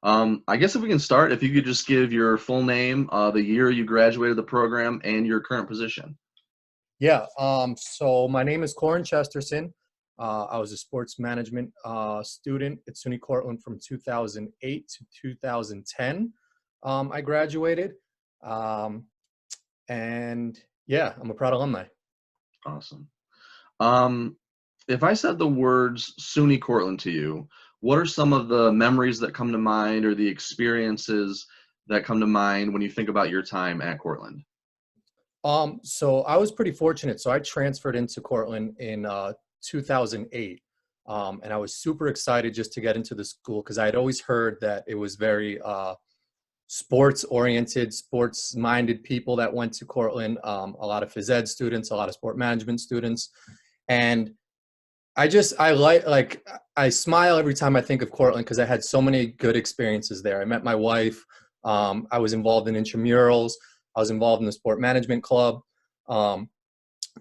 I guess if we can start, if you could just give your full name, the year you graduated the program, and your current position. Yeah, so my name is Corin Chesterson. I was a sports management student at SUNY Cortland from 2008 to 2010. I graduated. Um, and yeah, I'm a proud alumni. Awesome. Um, if I said the words SUNY Cortland to you, what are some of the memories that come to mind or the experiences that come to mind when you think about your time at Cortland? So I was pretty fortunate. So I transferred into Cortland in 2008. And I was super excited just to get into the school because I had always heard that it was very sports oriented, sports minded people that went to Cortland, a lot of phys ed students, a lot of sport management students. And I smile every time I think of Cortland because I had so many good experiences there. I met my wife. I was involved in intramurals. I was involved in the sport management club. Um,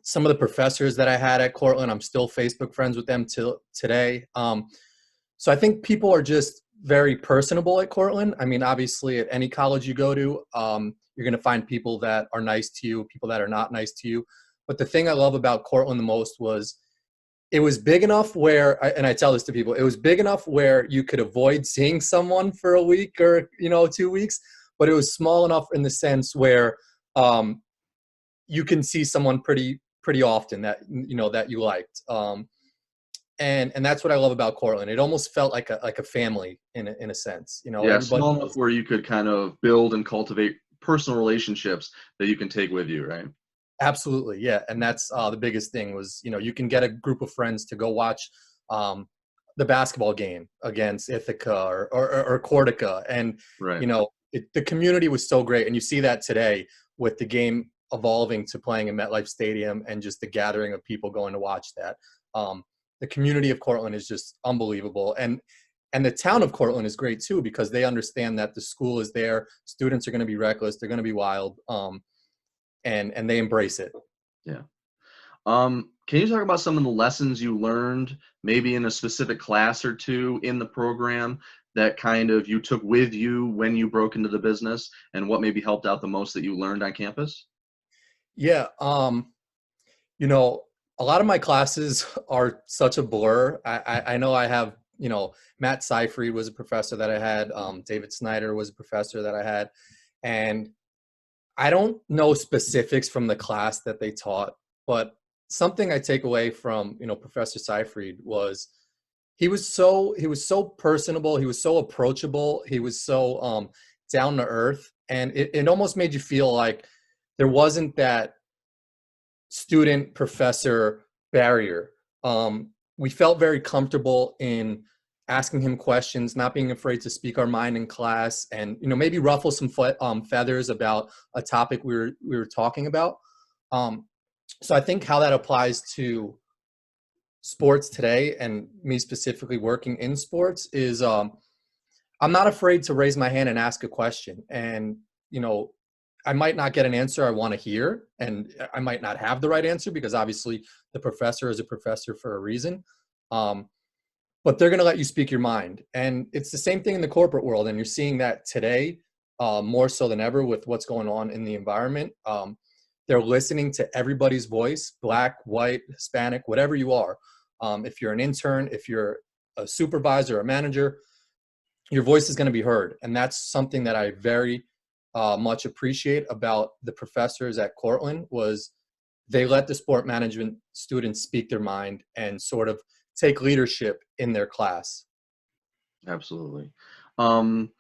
some of the professors that I had at Cortland, I'm still Facebook friends with them till today. So I think people are just very personable at Cortland. I mean, obviously, at any college you go to, you're going to find people that are nice to you, people that are not nice to you. But the thing I love about Cortland the most was it was big enough where, and I tell this to people, it was big enough where you could avoid seeing someone for a week or 2 weeks, but it was small enough in the sense where you can see someone pretty often that that you liked. And that's what I love about Cortland. It almost felt like a family in a sense. Yeah, Everybody small enough was. where you could kind of build and cultivate personal relationships that you can take with you, right? Absolutely, yeah, and that's the biggest thing was you can get a group of friends to go watch um, the basketball game against Ithaca or Cortica, and Right. the community was so great, and you see that today with the game evolving to playing in MetLife Stadium and just the gathering of people going to watch that. The community of Cortland is just unbelievable, and the town of Cortland is great too because they understand that the school is there, students are going to be reckless, they're going to be wild. And they embrace it. Yeah. Can you talk about some of the lessons you learned, maybe in a specific class or two in the program that kind of you took with you when you broke into the business, and what maybe helped out the most that you learned on campus? Yeah, you know, a lot of my classes are such a blur. I know I have, Matt Seyfried was a professor that I had. David Snyder was a professor that I had, and I don't know specifics from the class that they taught, but something I take away from, Professor Seyfried was he was so personable, he was so approachable, he was so down to earth, and it almost made you feel like there wasn't that student professor barrier. We felt very comfortable in asking him questions, not being afraid to speak our mind in class, and maybe ruffle some feathers about a topic we were talking about. Um, so I think how that applies to sports today, and me specifically working in sports, is I'm not afraid to raise my hand and ask a question. And you know, I might not get an answer I want to hear, and I might not have the right answer because obviously the professor is a professor for a reason. Um, but they're going to let you speak your mind. And it's the same thing in the corporate world. And you're seeing that today more so than ever with what's going on in the environment. They're listening to everybody's voice, black, white, Hispanic, whatever you are. If you're an intern, if you're a supervisor, a manager, your voice is going to be heard. And that's something that I very much appreciate about the professors at Cortland was they let the sport management students speak their mind and sort of take leadership in their class. Absolutely. Um,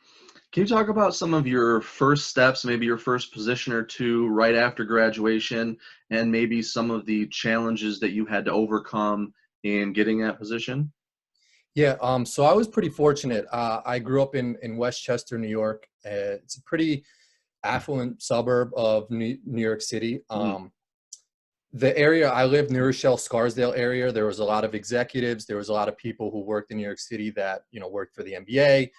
can you talk about some of your first steps, maybe your first position or two right after graduation, and maybe some of the challenges that you had to overcome in getting that position? Yeah, so I was pretty fortunate. I grew up in Westchester, New York. It's a pretty affluent suburb of New York City. Mm, The area I lived, New Rochelle, Scarsdale area, there was a lot of executives. There was a lot of people who worked in New York City that worked for the NBA.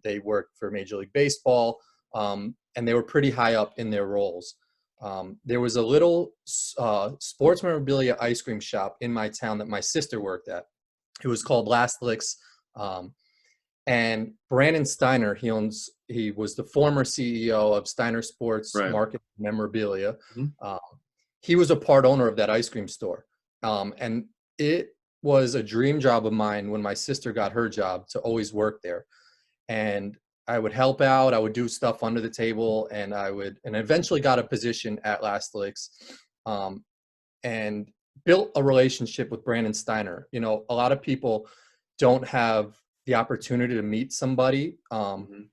They worked for Major League Baseball, and they were pretty high up in their roles. There was a little sports memorabilia ice cream shop in my town that my sister worked at. It was called Last Licks, um, And Brandon Steiner, he was the former CEO of Steiner Sports Right. Market Memorabilia. Mhm. Um, he was a part owner of that ice cream store. And it was a dream job of mine when my sister got her job to always work there. And I would help out, I would do stuff under the table, and and eventually got a position at Last Licks, um, and built a relationship with Brandon Steiner. You know, a lot of people don't have the opportunity to meet somebody Mhm.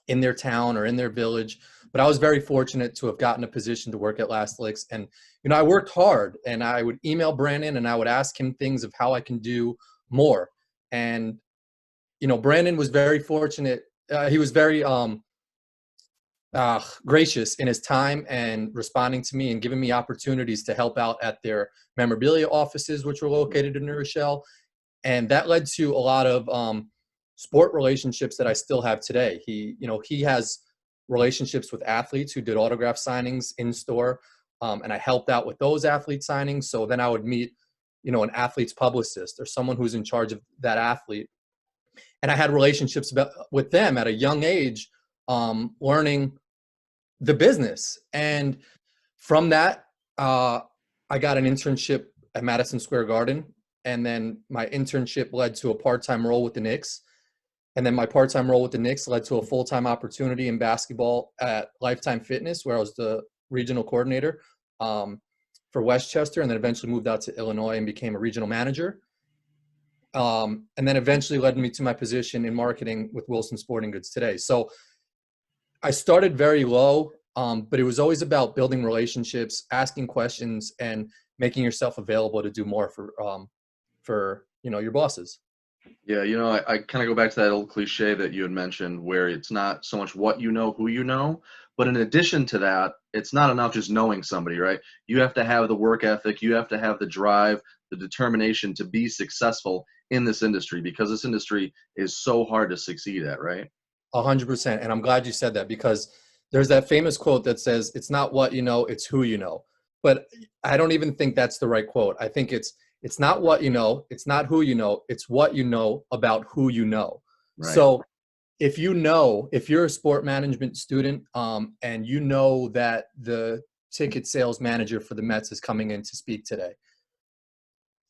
in their town or in their village. But I was very fortunate to have gotten a position to work at Last Licks. And, you know, I worked hard, and I would email Brandon and I would ask him things of how I can do more. And, you know, Brandon was very fortunate. He was very gracious in his time and responding to me and giving me opportunities to help out at their memorabilia offices, which were located in New Rochelle. And that led to a lot of sport relationships that I still have today. He has relationships with athletes who did autograph signings in store, and I helped out with those athlete signings. So then I would meet, you know, an athlete's publicist or someone who's in charge of that athlete, and I had relationships with them at a young age, learning the business. And from that, I got an internship at Madison Square Garden. And then my internship led to a part-time role with the Knicks. And then my part-time role with the Knicks led to a full-time opportunity in basketball at Lifetime Fitness, where I was the regional coordinator for Westchester, and then eventually moved out to Illinois and became a regional manager. And then eventually led me to my position in marketing with Wilson Sporting Goods today. So I started very low, but it was always about building relationships, asking questions, and making yourself available to do more for you know, your bosses. Yeah, you know, I kind of go back to that old cliche that you had mentioned where it's not so much what you know, who you know, but in addition to that, it's not enough just knowing somebody, right? You have to have the work ethic, you have to have the drive, the determination to be successful in this industry because this industry is so hard to succeed at, right? 100%. And I'm glad you said that, because there's that famous quote that says, "It's not what you know, it's who you know." But I don't even think that's the right quote. I think it's not what you know, it's not who you know, it's what you know about who you know. Right. So if you're a sport management student, and you know that the ticket sales manager for the Mets is coming in to speak today,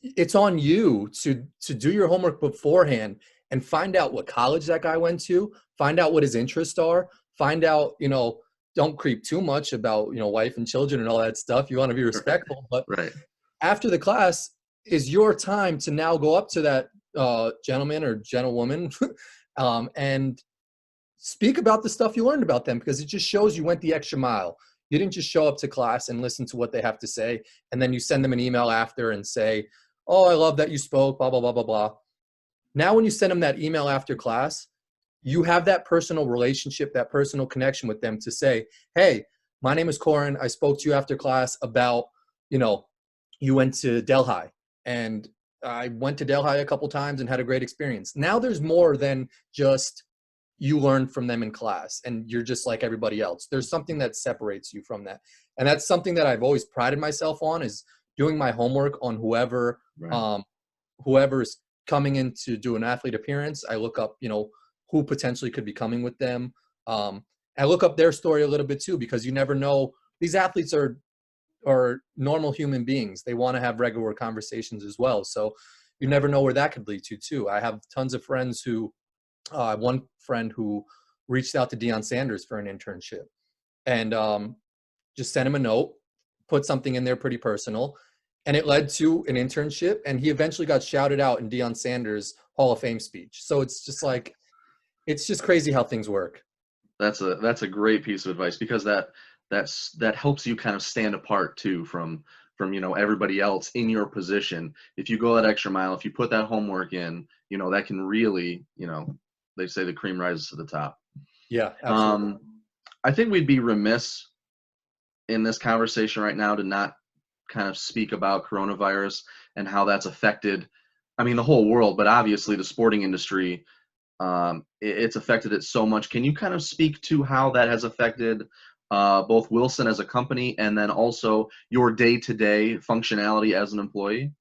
it's on you to do your homework beforehand and find out what college that guy went to, find out what his interests are, find out, you know, don't creep too much about, you know, wife and children and all that stuff. You want to be respectful, but Right. after the class is your time to now go up to that gentleman or gentlewoman and speak about the stuff you learned about them, because it just shows you went the extra mile. You didn't just show up to class and listen to what they have to say, and then you send them an email after and say, "Oh, I love that you spoke, blah, blah, blah, blah, blah." Now, when you send them that email after class, you have that personal relationship, that personal connection with them to say, "Hey, my name is Corin. I spoke to you after class about, you know, you went to Delhi, and I went to Delhi a couple times and had a great experience." Now there's more than just you learn from them in class and you're just like everybody else. There's something that separates you from that. And that's something that I've always prided myself on, is doing my homework on Right. um, whoever's coming in to do an athlete appearance. I look up, you know, who potentially could be coming with them. I look up their story a little bit too, because you never know. These athletes are normal human beings. They want to have regular conversations as well. So you never know where that could lead to too. I have tons of friends who one friend who reached out to Deion Sanders for an internship, and just sent him a note, put something in there pretty personal, and it led to an internship. And he eventually got shouted out in Deion Sanders' Hall of Fame speech. So it's just like, it's just crazy how things work. That's a great piece of advice because that helps you kind of stand apart too from you know everybody else in your position. If you go that extra mile, if you put that homework in, you know that can really, you know, they say the cream rises to the top. Yeah, absolutely. Um, I think we'd be remiss in this conversation right now to not kind of speak about coronavirus and how that's affected, I mean, the whole world, but obviously the sporting industry. It's affected it so much. Can you kind of speak to how that has affected both Wilson as a company and then also your day-to-day functionality as an employee?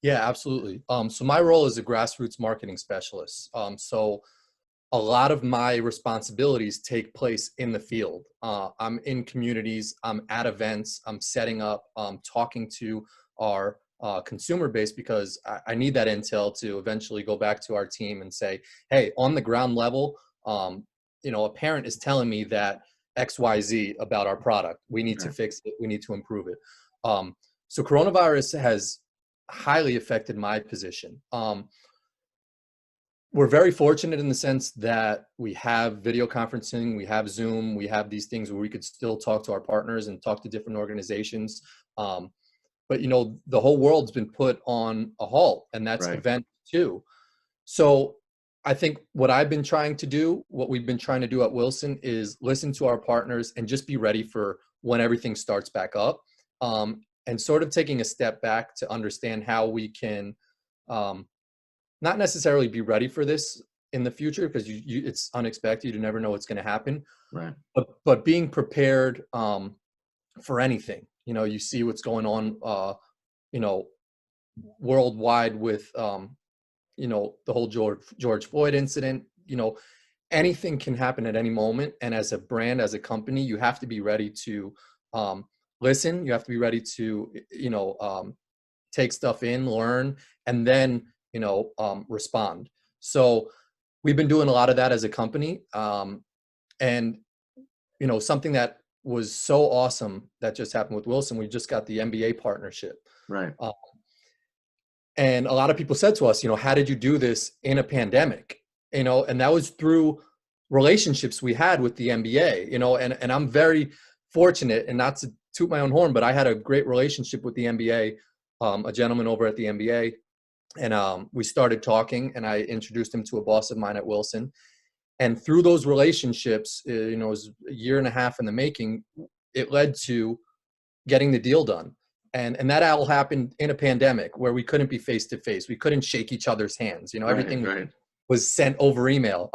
Yeah, absolutely. So my role is a grassroots marketing specialist. So a lot of my responsibilities take place in the field. I'm in communities, I'm at events, I'm setting up, talking to our consumer base, because I need that intel to eventually go back to our team and say, hey, on the ground level, a parent is telling me that XYZ about our product. We need to Right. fix it. We need to improve it. So coronavirus has highly affected my position. We're very fortunate in the sense that we have video conferencing, we have Zoom, we have these things where we could still talk to our partners and talk to different organizations. But the whole world's been put on a halt, and that's Right. event too. So I think what we've been trying to do at Wilson is listen to our partners and just be ready for when everything starts back up, and sort of taking a step back to understand how we can not necessarily be ready for this in the future, because it's unexpected. You never know what's going to happen, Right. but being prepared for anything. You see what's going on, you know, worldwide with, the whole George Floyd incident. Anything can happen at any moment. And as a brand, as a company, you have to be ready to listen. You have to be ready to, take stuff in, learn, and then, respond. So we've been doing a lot of that as a company. And, something that was so awesome that just happened with Wilson, we just got the NBA partnership. Right. Uh, and a lot of people said to us, how did you do this in a pandemic? And that was through relationships we had with the NBA, and I'm very fortunate, and not to toot my own horn, but I had a great relationship with the NBA, a gentleman over at the NBA. And we started talking, and I introduced him to a boss of mine at Wilson. And through those relationships, it was a year and a half in the making, it led to getting the deal done. And that all happened in a pandemic where we couldn't be face to face. We couldn't shake each other's hands. Right. Everything Right. was sent over email.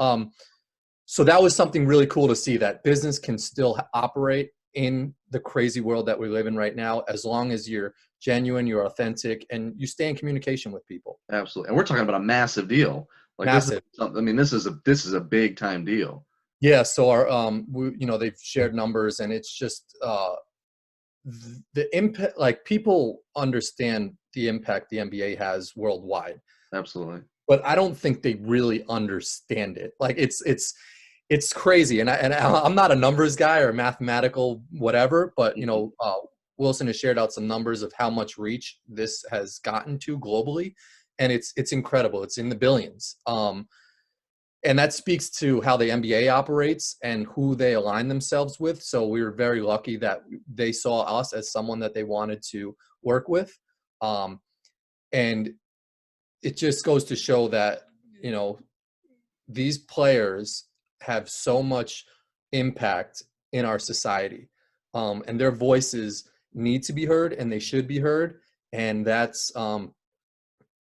So that was something really cool to see, that business can still operate in the crazy world that we live in right now, as long as you're genuine, you're authentic, and you stay in communication with people. Absolutely. And we're talking about a massive deal. Like this is Massive. something, I mean, this is a big time deal. Yeah. So they've shared numbers, and it's just the impact. Like, people understand the impact the NBA has worldwide, Absolutely. but I don't think they really understand it. Like, it's crazy. I'm not a numbers guy or a mathematical whatever, but Mhm. Wilson has shared out some numbers of how much reach this has gotten to globally, and it's incredible. It's in the billions. And that speaks to how the NBA operates and who they align themselves with. So we were very lucky that they saw us as someone that they wanted to work with. And it just goes to show that, you know, these players have so much impact in our society, and their voices need to be heard, and they should be heard. And that's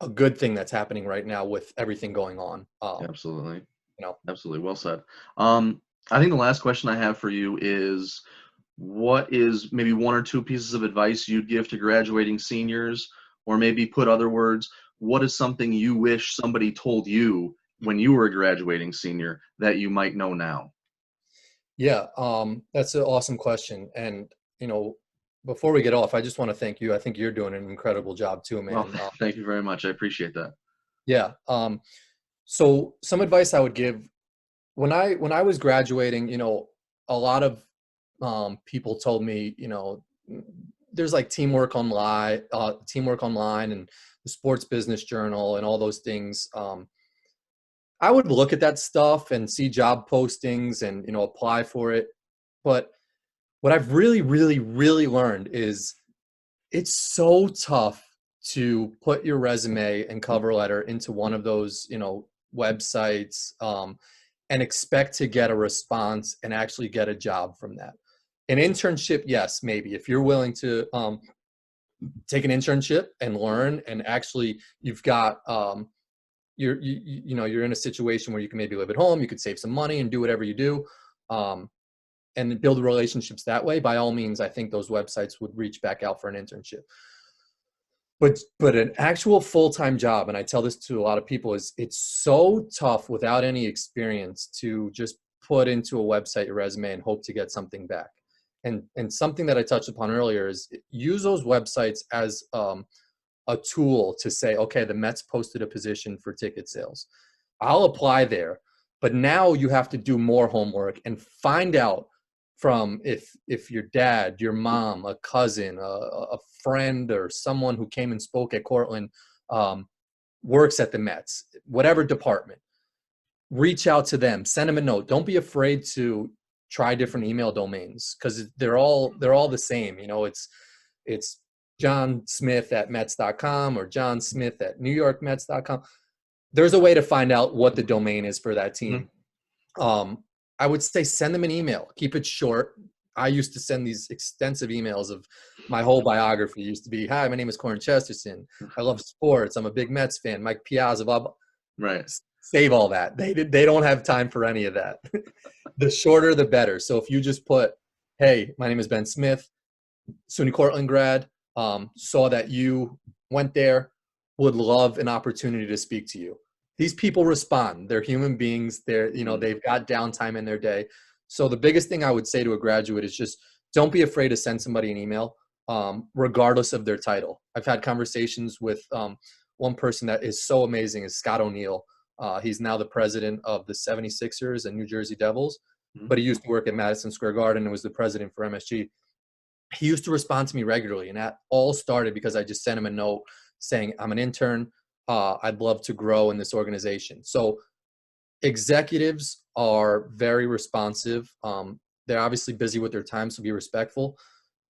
a good thing that's happening right now with everything going on. Absolutely. You know, Absolutely. Well said. Um, I think the last question I have for you is, what is maybe one or two pieces of advice you'd give to graduating seniors? Or maybe put other words, what is something you wish somebody told you when you were a graduating senior that you might know now? yeah, that's an awesome question. And before we get off, I just want to thank you. I think you're doing an incredible job too, Well, man. thank you very much. I appreciate that. Yeah. So some advice I would give, when I was graduating, a lot of people told me, there's like teamwork online, and the Sports Business Journal, and all those things. I would look at that stuff and see job postings and apply for it. But what I've really, really, really learned is it's so tough to put your resume and cover letter into one of those, websites, and expect to get a response and actually get a job from that. An internship, yes, maybe if you're willing to take an internship and learn, and actually you've got you're in a situation where you can maybe live at home, you could save some money and do whatever you do. And build relationships that way. By all means, I think those websites would reach back out for an internship. But an actual full-time job, and I tell this to a lot of people, is it's so tough without any experience to just put into a website your resume and hope to get something back. And something that I touched upon earlier is use those websites as a tool to say, okay, the Mets posted a position for ticket sales. I'll apply there. But now you have to do more homework and find out from if your dad, your mom, a cousin, a friend, or someone who came and spoke at Cortland works at the Mets, whatever department. Reach out to them, send them a note. Don't be afraid to try different email domains, because they're all the same. You know, it's John Smith at Mets.com or John Smith at NewYorkMets.com. There's a way to find out what the domain is for that team. I would say send them an email. Keep it short. I used to send these extensive emails of my whole biography. It used to be, hi, my name is Corin Chesterson. I love sports. I'm a big Mets fan. Mike Piazza, blah, blah. Right. Save all that. They don't have time for any of that. The shorter, the better. So if you just put, hey, my name is Ben Smith, SUNY Cortland grad, saw that you went there, would love an opportunity to speak to you. These people respond. They're human beings. They've got downtime in their day. So the biggest thing I would say to a graduate is just don't be afraid to send somebody an email, regardless of their title. I've had conversations with one person that is so amazing is Scott O'Neill. He's now the president of the 76ers and New Jersey Devils, but he used to work at Madison Square Garden and was the president for MSG. He used to respond to me regularly, and that all started because I just sent him a note saying, I'm an intern. I'd love to grow in this organization. So executives are very responsive. They're obviously busy with their time, so be respectful,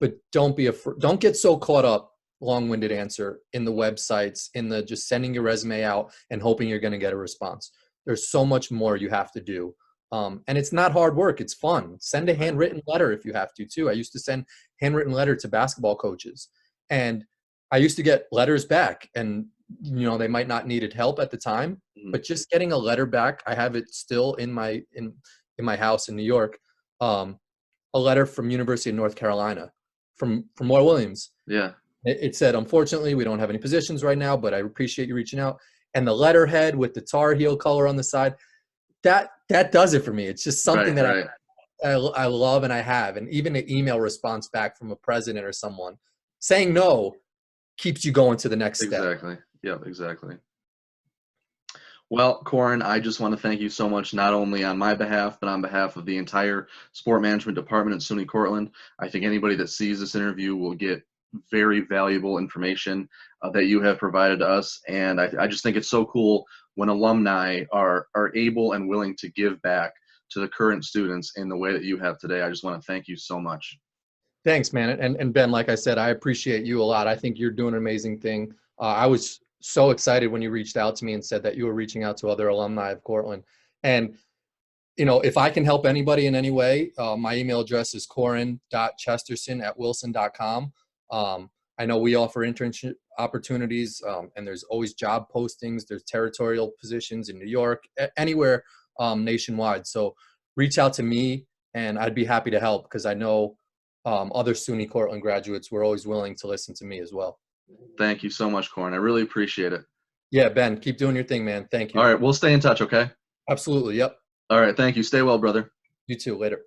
but don't get so caught up, long-winded answer, in the websites, in the just sending your resume out and hoping you're going to get a response. There's so much more you have to do. And it's not hard work. It's fun. Send a handwritten letter if you have to, too. I used to send handwritten letter to basketball coaches, and I used to get letters back, and they might not needed help at the time, but just getting a letter back, I have it still in my house in New York. A letter from University of North Carolina from Roy Williams. Yeah. It said, unfortunately, we don't have any positions right now, but I appreciate you reaching out. And the letterhead with the Tar Heel color on the side, that does it for me. It's just something that I love and I have. And even an email response back from a president or someone saying no keeps you going to the next step. Exactly. Yeah, exactly. Well, Corin, I just want to thank you so much, not only on my behalf, but on behalf of the entire sport management department at SUNY Cortland. I think anybody that sees this interview will get very valuable information that you have provided to us. And I just think it's so cool when alumni are able and willing to give back to the current students in the way that you have today. I just want to thank you so much. Thanks, man. And Ben, like I said, I appreciate you a lot. I think you're doing an amazing thing. I was so excited when you reached out to me and said that you were reaching out to other alumni of Cortland. And, if I can help anybody in any way, my email address is corin.chesterson@wilson.com. I know we offer internship opportunities, and there's always job postings. There's territorial positions in New York, anywhere nationwide. So reach out to me, and I'd be happy to help, because I know other SUNY Cortland graduates were always willing to listen to me as well. Thank you so much, Corin. I really appreciate it. Yeah, Ben, keep doing your thing, man. Thank you. All right, we'll stay in touch, okay? Absolutely. Yep. All right, thank you. Stay well, brother. You too. Later.